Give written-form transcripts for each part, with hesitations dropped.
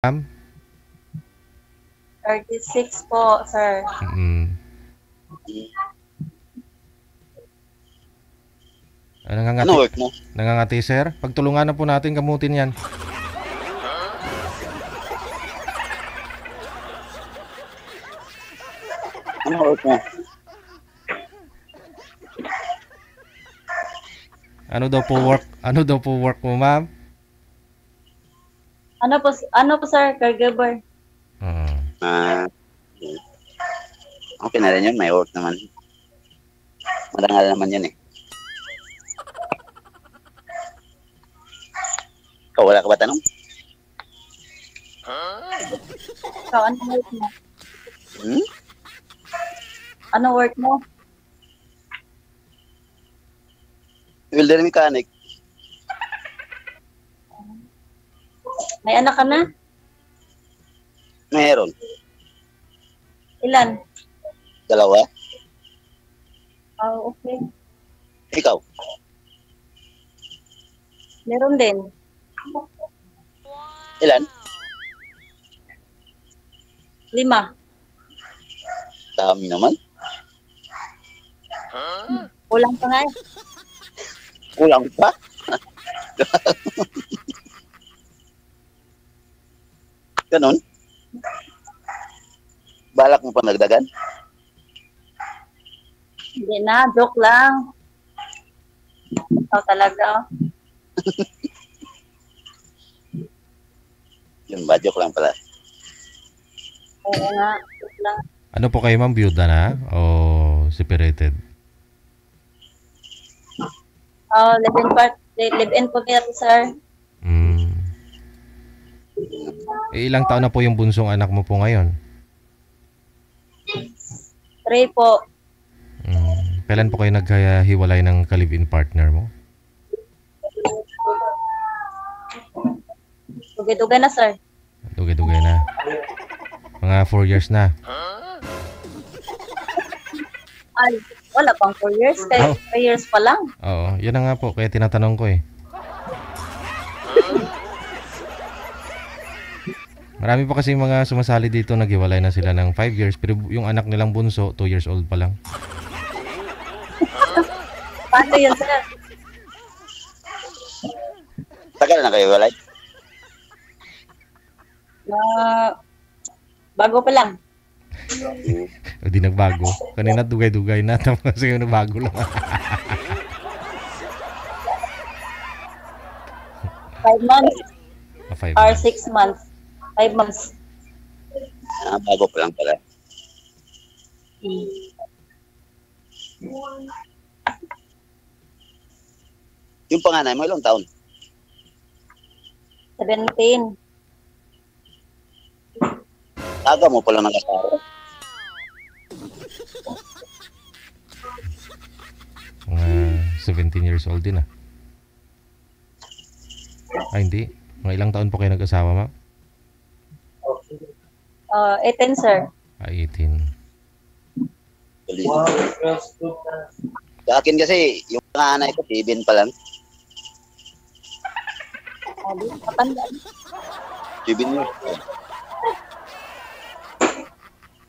Ma'am? 36 po, sir. Mm. Ano Nangangati, work mo? nangangati, sir? Pagtulungan na po natin kamutin yan. Ano work mo? Ano daw po work mo, ma'am? Ano po, sir? Caregiver. Mm. Ah, okay na rin yun. May work naman. Madangal naman yun eh. Ikaw, wala ka ba tanong? So, ano work mo? Hmm? Ano work mo? Welder mechanic. May anak ka na? Meron. Ilan? Dalawa. Oh, okay. Ikaw. Meron din. Ilan? 5. Dami naman. Kulang pa nga eh. Kulang pa. Ganon. Balak mo pa nagdagan? Hindi na, joke lang. Oh, talaga. Yun ba? Joke lang pala. Oo nga, joke lang. Ano po kayo, ma'am? Byuda na? O separated? Oh, live-in po kaya to, sir. Mm. Ilang taon na po yung bunsong anak mo po ngayon? 3 po. Kailan po kayo naghiwalay ng ka-live-in partner mo? Dugay-dugay na, sir. Dugay-dugay na. Mga 4 years na. Ay, wala pang 4 years. Kaya 3 years pa lang. Oo, yun na nga po. Kaya tinatanong ko eh. Marami pa kasi mga sumasali dito naghiwalay na sila ng 5 years pero yung anak nilang bunso 2 years old pa lang. Paano yun, sir? Tagal na kayo walay? Bago pa lang. O di nagbago. Kanina dugay-dugay na tapos yung nagbago lang. 5 months 5 or months. 6 months. 5 months. Bago pa lang pala. Yung panganay mo, ilang taon? 17. Aga mo pala nag-asawa. Mga 17 years old din ah. Ay hindi. Mga ilang taon po kayo nag-asawa, ma'am? 18, sir. 18. Sa akin kasi, yung panganay ko, 7 pa lang. Matanda. 7 years.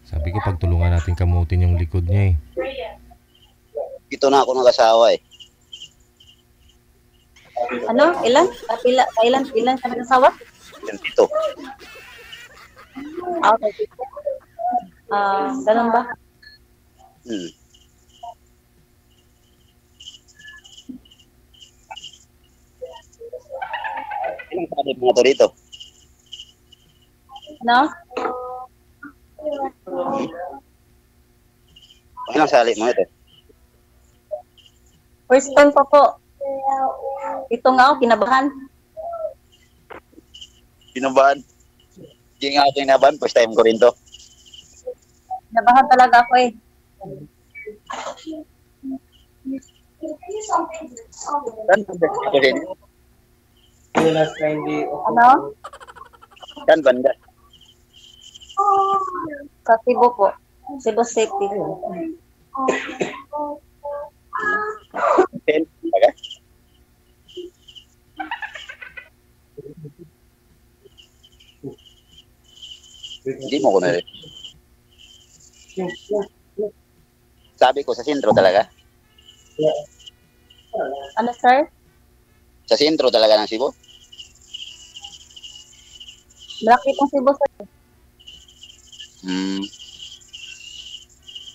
Sabi ko pagtulungan natin kamutin yung likod niya eh. Ito na ako nag-asawa eh. Ano? Ilan? Ilan ka nag-asawa? Ito. Okay. Ganun ba? Ilang sabi mo to dito? Ano? Ilang sali mo ito? First time pa po. Ito nga ako, kinabahan. Pinabahan? Hindi nga ako kinabahan. First time ko rin to. Kinabahan talaga ako eh. Saan banda ako rin? Ano? Saan banda? Sa Cebu po. Cebu City. Ten? Baga? Hindi mo ko na rin. Sabi ko, sa sentro talaga. Ano, sir? Sa sentro talaga ng Cebu. Malaki pong Cebu, sir. Hmm.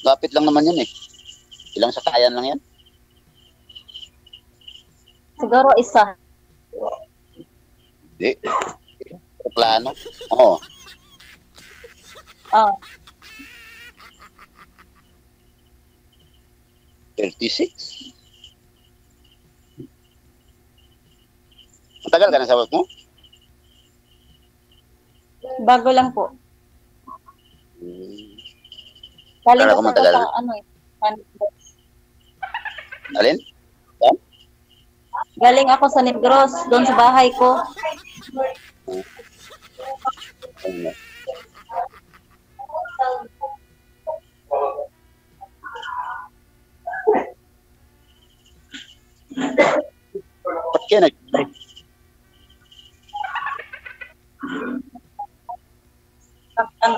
Lapit lang naman yun eh. Ilang sakayan lang yan. Siguro isa. Hindi. Plano. Oo. Ah, 36. Matagal ka na sa work mo? bago lang po. Hmm. Galing Akala ko kasi ako matagal. sa ano eh. Alin? Galing ako sa Negros, doon sa bahay ko. Ba't kaya nag... Ano,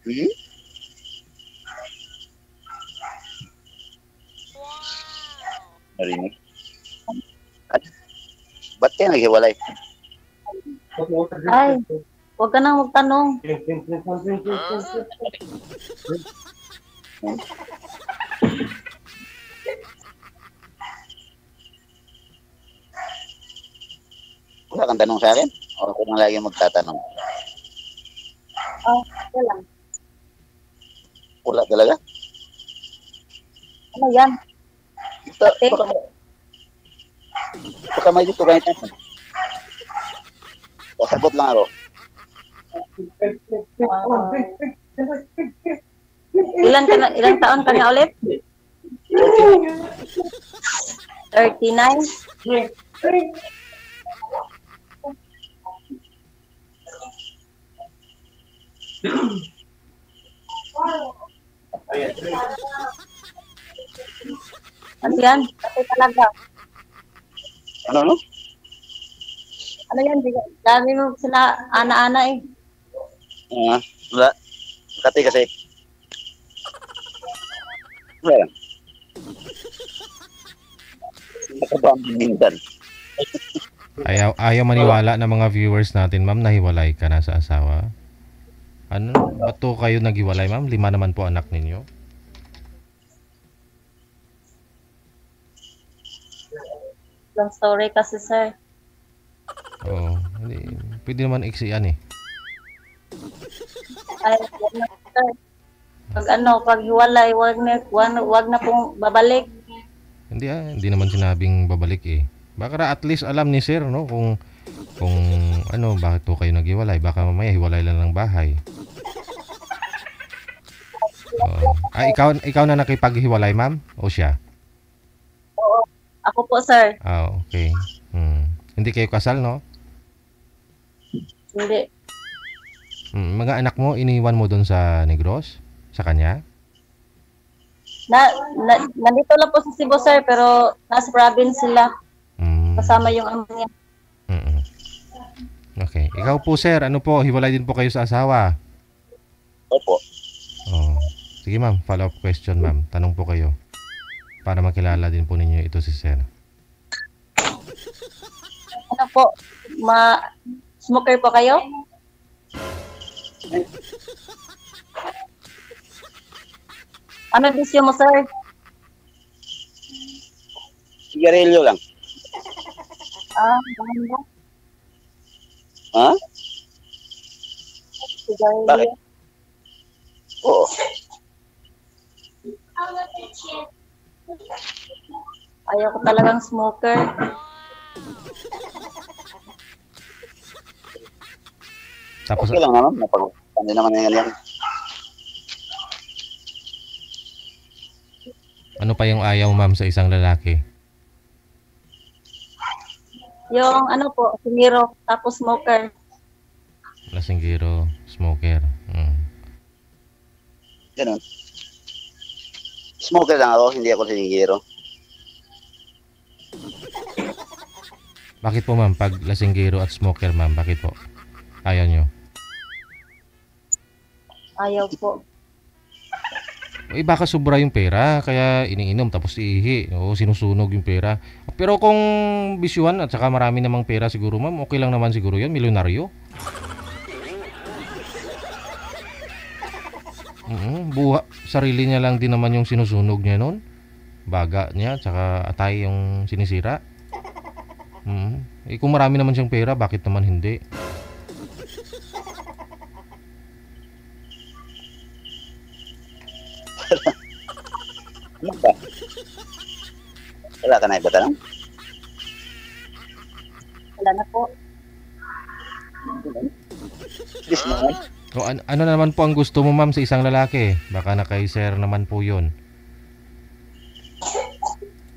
Hmm? Narinig? Ba't kaya naghiwalay? ay, huwag ka nang magtanong. Wala kang tanong sa akin? O ako lang lagi magtatanong? Ah, wala. Wala talaga? Ano yan? Ito, baka may dito ganito. Sasagot lang ako. Ilang taon ka na ulit? 39? Ano yan? Kasi talaga. Ano, no? Ano yan? Dami mo sila ana-ana eh. Wala. Kasi, wala lang. Nakabambing minsan. Ayaw maniwala ng mga viewers natin, ma'am, nahiwalay ka na sa asawa. Ano, ba't to kayo naghiwalay, ma'am? 5 naman po anak ninyo. Long story kasi, sir. Oo, hindi. Pwede naman iksiyan eh. Ay, wag na, sir. Pag hiwalay, wag na pong babalik. Hindi naman sinabing babalik eh. Baka at least alam ni sir, no, kung ano, bakit to kayo naghiwalay. Baka mamaya hiwalay lang ng bahay. Oo. Ikaw na nakipaghiwalay, ma'am? O siya? Ako po, sir. Okay. Hindi kayo kasal, no? Hindi. Mga anak mo, iniwan mo doon sa Negros? Sa kanya? Nandito lang po sa Cebu, sir, pero nasa province sila. Mm. Kasama yung ama niya. Mm-mm. Okay. Ikaw po, sir, ano po, hiwalay din po kayo sa asawa? Opo. Oh. Sige, ma'am, follow-up question, ma'am. Tanong po kayo. Para makilala din po ninyo ito si sir. Ano po? Smoker po kayo? Ano bisyo mo, sir? Sigarilyo lang. Maganda. Ha? Sigarilyo. Bakit? Oo. Ayaw ko talagang smoker. Tapos, Okay lang naman. Napag-ano naman yan. ano pa yung ayaw, ma'am, sa isang lalaki? Yung ano po, siniro, tapos smoker. Lasinggero, smoker. Ganun. Smoker lang ako, hindi ako sinigiro. Bakit po, ma'am, pag lasinggero at smoker, ma'am, bakit po? Ayaw nyo? Ayaw po. Baka sobra yung pera, kaya iniinom tapos iihi. O sinusunog yung pera. Pero kung bisyuhan at saka marami namang pera siguro ma'am, okay lang naman siguro yun, milyonaryo. Sarili niya lang din naman yung sinusunog niya noon. Baga niya, tsaka atay yung sinisira. Kung marami naman siyang pera, bakit naman hindi? Ano ba? Wala ka na iba tanong? Wala na po. Please naman. O, ano naman po ang gusto mo ma'am sa isang lalaki? Baka na kay sir naman po yun.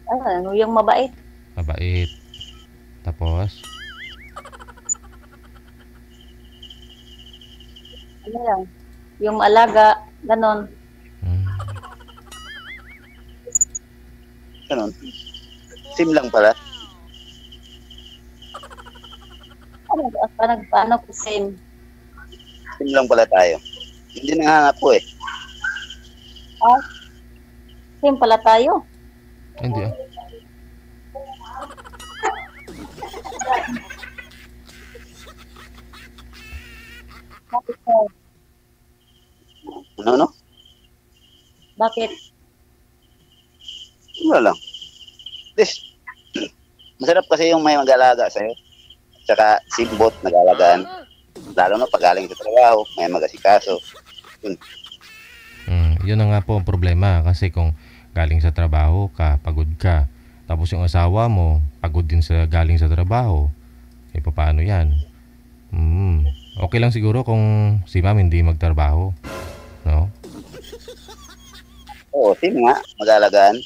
Ano, yung mabait. Mabait. Tapos, Ano lang. Yung alaga, ganon. Ganun. Sim lang pala. Paano po same? Sim lang pala tayo. Hindi nangangap po eh. Same pala tayo. hindi ah. Bakit sir? Ano? Bakit? Wala lang. This, masarap kasi yung may mag-alaga sa'yo. Tsaka simbot, nag-alagaan. Lalo na pag galing sa trabaho, may mag-asikaso. Yun na nga po ang problema. Kasi kung galing sa trabaho ka, pagod ka. Tapos yung asawa mo, pagod din sa galing sa trabaho. Paano yan? Okay lang siguro kung si ma'am hindi magtrabaho. No? Oo, sim nga, mag-alagaan.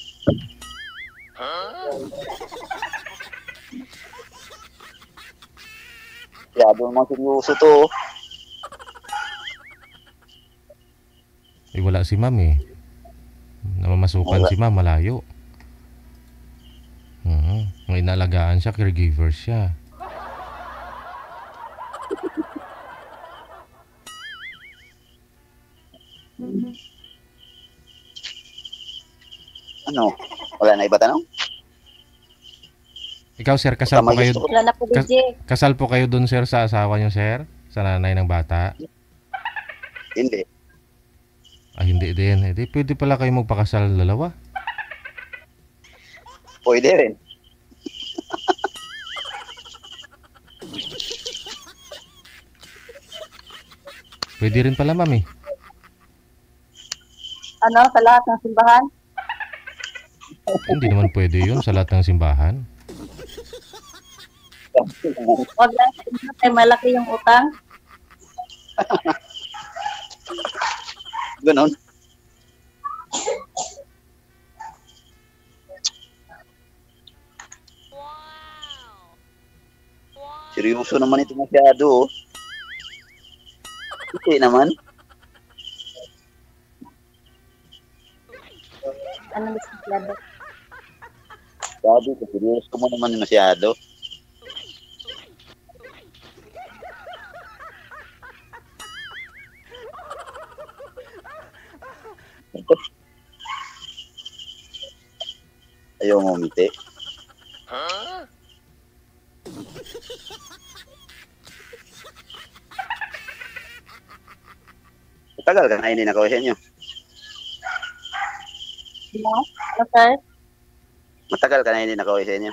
Yado naman seryoso to. Wala si ma'am eh. Namamasukan si ma'am, malayo. May inalagaan siya, caregiver siya. Ano? Wala na iba tanong? Ikaw sir, kasal po kayo? Wala na po, DJ. Kasal po kayo dun sir sa asawa niyo sir? Sa nanay ng bata? Hindi. Hindi din. Pwede pala kayo magpakasal dalawa. Pwede rin. Pwede rin pala ma'am eh. Ano, sa lahat ng simbahan? Hindi naman pwede yun sa lahat ng simbahan. Huwag lang sa inyo, ay malaki yung utang. Ganon. Seryoso naman ito masyado. Hindi naman. Ano masyado? Sabi ko, seryoso mo naman masyado. Ayaw mo umiti. Tagal ka na hindi nakawin sa inyo. Ano? Ano, sir? Matagal ka na hindi nakawin sa inyo.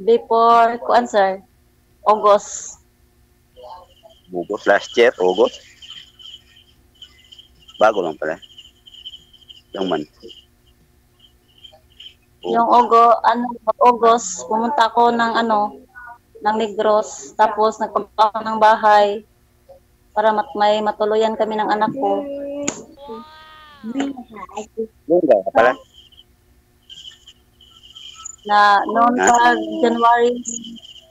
Before, kuan, sir? August. August last year, August. Bago lang pala. Yung man. Yung August, pumunta ako ng ng Negros. Tapos nagpunta ako ng bahay para may matuluyan kami ng anak ko. Yung ba pala? Na noon sa January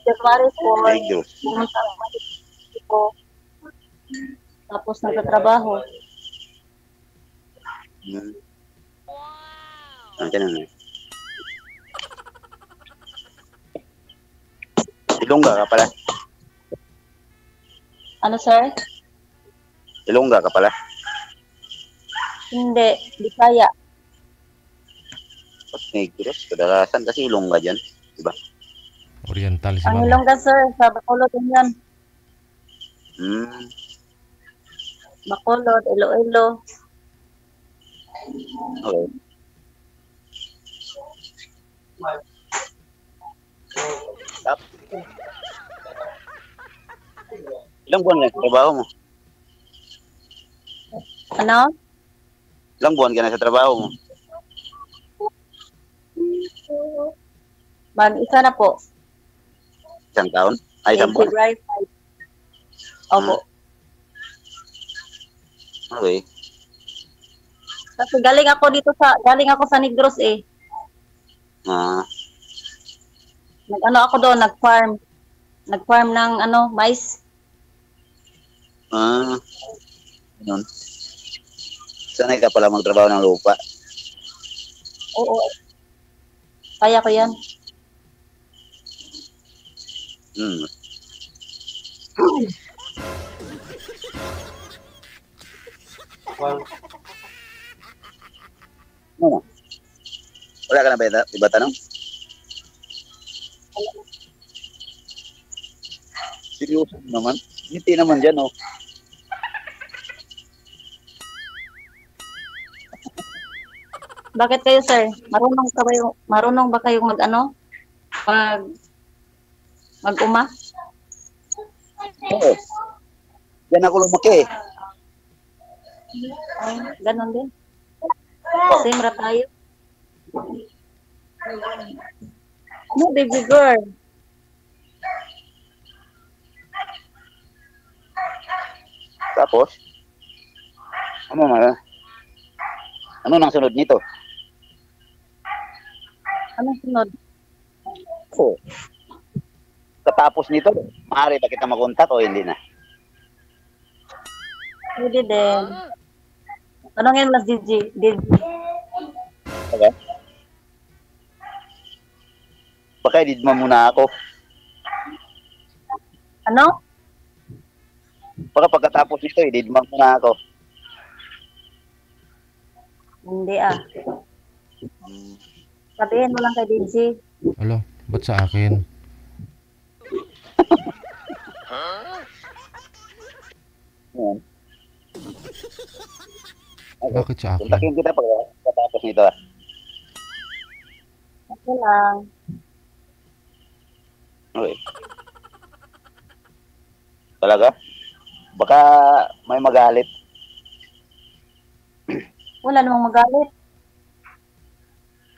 4, Negros. pumunta ako. Tapos nagtatrabaho. Ano ka na? Ilongga ka pala. Ano, sir? Ilongga ka pala. Hindi. Bisaya. Ba't Negros? Kadalasan kasi Ilongga dyan. Diba? Oriental si Ang ma'am. Ilongga, sir. Sa Bacolod din yan. Hmm. Bacolod, Iloilo. Okay. Tap. Ilang buwan ka na sa trabaho mo? Ano? Ilang buwan ka na sa trabaho mo? Mag-isa na po. Isang taon? Ay, isang buwan? February 5. Opo. Okay. Kasi galing ako sa Negros eh. Ah, Nag-ano ako doon, nag-farm. Nag-farm ng mais. yun. Sanay ka pala magtrabaho ng lupa. Oo. Kaya ko yan. Hmm. Ano? Wala ka na ba iba tanong? Seryoso naman. Hindi naman dyan, oh. Bakit kayo, sir? Marunong ba kayong Mag mag-uma? Oo. Diyan ako lumaki. Ay, ganun din. Same ra tayo. No, baby girl. Tapos, ano nang sunod nito? Anong sunod? Oo. Katapos nito, maaari ba kita makontak o hindi na? Pwede din. Tanongin mas DJ. Okay. Baka ididma muna ako. Ano? Baka pagkatapos nito, ididma muna ako. Hindi ah. Sabihin mo lang kay DJ. Alo, ba't sa akin? Yan. Okay. Bakit sa akin? Kontakin kita pagkatapos nito. Okay lang. Okay. Talaga? Baka may magalit. Wala namang magalit.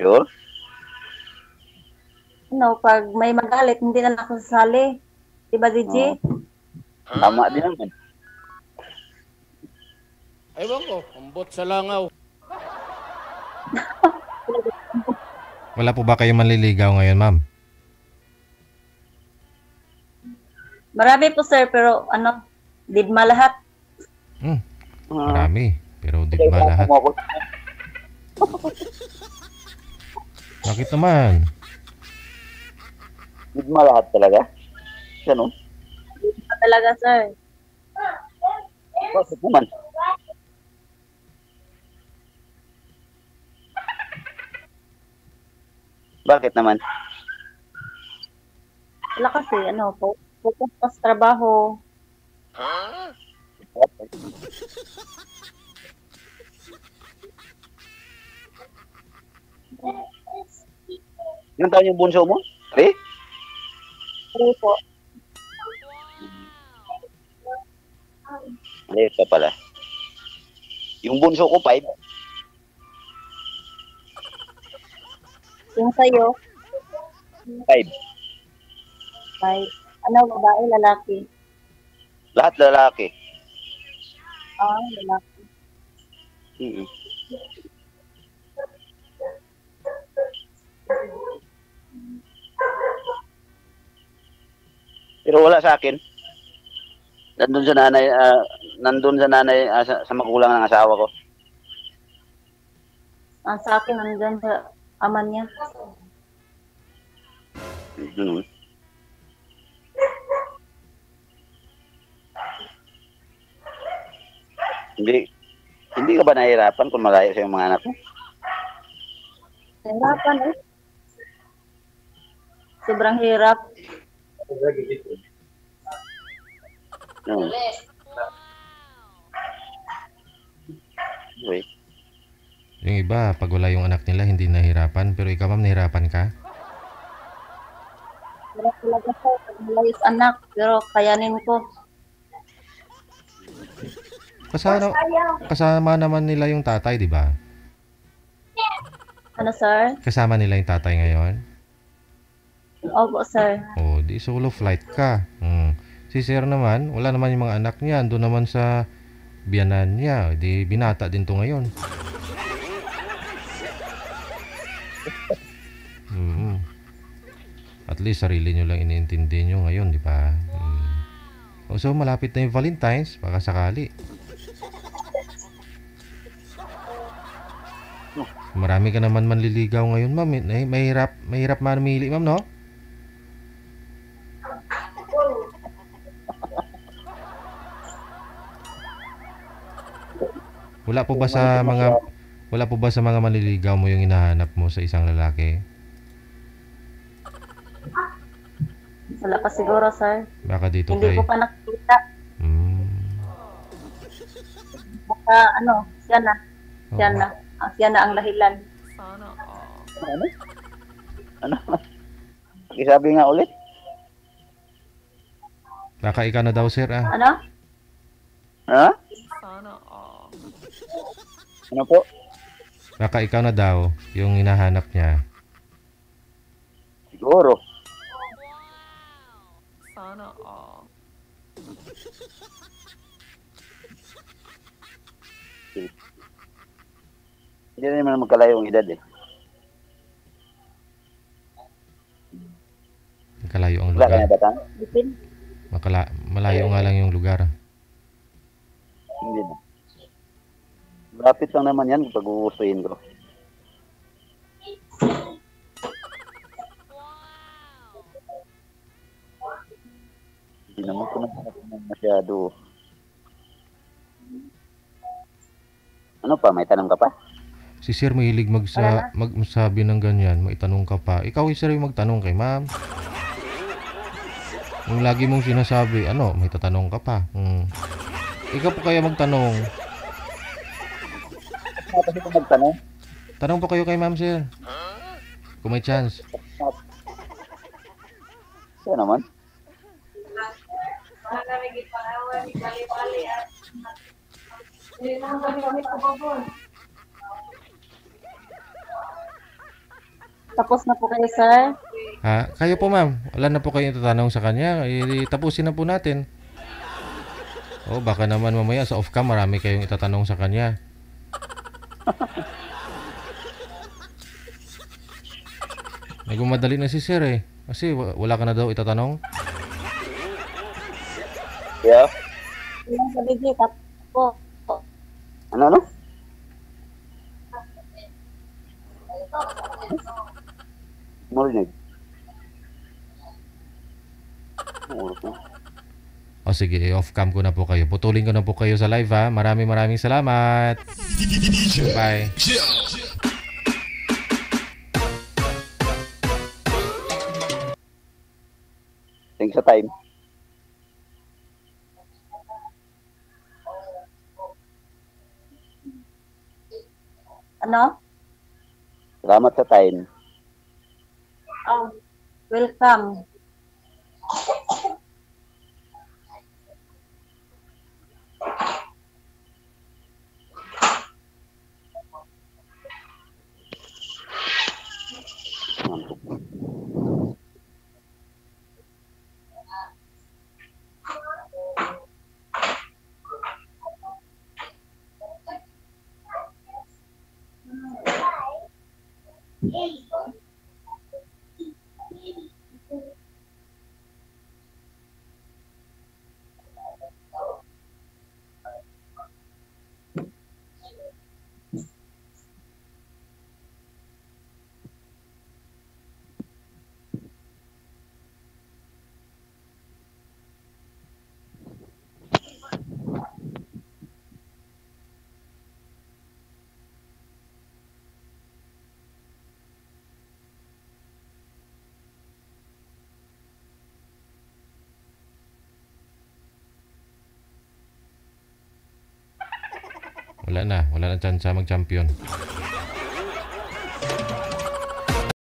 Sure? Pag may magalit, hindi na ako sasali. Diba, DJ? Tama din naman. Ewan ko, ambot sa langaw. Wala po ba kayong manliligaw ngayon, ma'am? Marami po, sir, pero didma lahat. Marami. Pero di ba lahat? Bakit naman? Didma lahat talaga? Ganun? Didma talaga, sir. Bakit naman? Bakit naman? Wala kasi, focus pa sa trabaho. Ilang taon yung bunso mo? 3? Sorry po. Maliit pa pala. Yung bunso ko, 5. Yung sa'yo, 5. may, babae, lalaki. Lahat lalaki. Lalaki. Mm-mm. Pero wala sa akin. Nandun sa nanay, sa magulang ng asawa ko. Sa akin, nandyan sa ama niya. Hindi, hindi ka ba nahihirapan kung malayo sa mga anak mo? Nahirapan eh. Sobrang hirap. Hmm. Okay. Yung iba, pag wala yung anak nila, hindi nahirapan. Pero ikaw, ma'am, nahirapan ka? Hirap talaga po. Pag malayos anak. Pero kayanin ko. Kasama naman nila yung tatay, di ba? Ano, sir? Kasama nila yung tatay ngayon? Opo, sir. O, di solo flight ka. Si sir naman, wala naman yung mga anak niya. Doon naman sa biyanan niya. Di binata din to ngayon. At least sarili nyo lang iniintindi nyo ngayon, di ba? So, malapit na yung Valentine's. Baka sakali. Marami ka naman manliligaw ngayon, ma'am. Mahirap mamili, ma'am, no? Wala po ba sa mga manliligaw mo yung hinahanap mo sa isang lalaki? Wala pa siguro, sir. Baka dito Hindi kay... ko pa nakikita. Baka siya na. Siya Oo. na. Siya na ang dahilan. Ano? Ano? Pakisabi nga ulit. Baka ikaw na daw, sir, ah. Ano? Ha? Ano po? Baka ikaw na daw yung hinahanap niya. Siguro. Hindi rin naman magkalayo ang edad eh. Kalayo ang Wala ka lugar. na batang? Depende. Malayo nga lang yung lugar. Hindi na. Lapit lang naman yan pag uustuhin ko. Hindi naman ko naman masyado. Ano pa? May tanong ka pa? Si sir mahilig magsabi ng ganyan. May tanong ka pa. Ikaw, sir, yung magtanong kay ma'am. Yung lagi mong sinasabi, may tatanong ka pa. Ikaw po kaya magtanong. Ano kasi kung magtanong? Tanong po kayo kay ma'am, sir. Kung may chance. Siya naman. Tapos na po kayo, sir. Ha? Kayo po, ma'am. Wala na po kayong tatanong sa kanya. Tapusin na po natin. Baka naman mamaya sa off-cam marami kayong itatanong sa kanya. Nagmamadali na si sir eh. Kasi wala ka na daw itatanong. Yeah. Yung sa bigay, tapos Ano? Marinig. Sige, off-cam ko na po kayo. Putulin ko na po kayo sa live, ha. Maraming salamat. Bye. Thanks sa time. ano? Salamat sa time. Oh, welcome. Wala na chance mag-champion.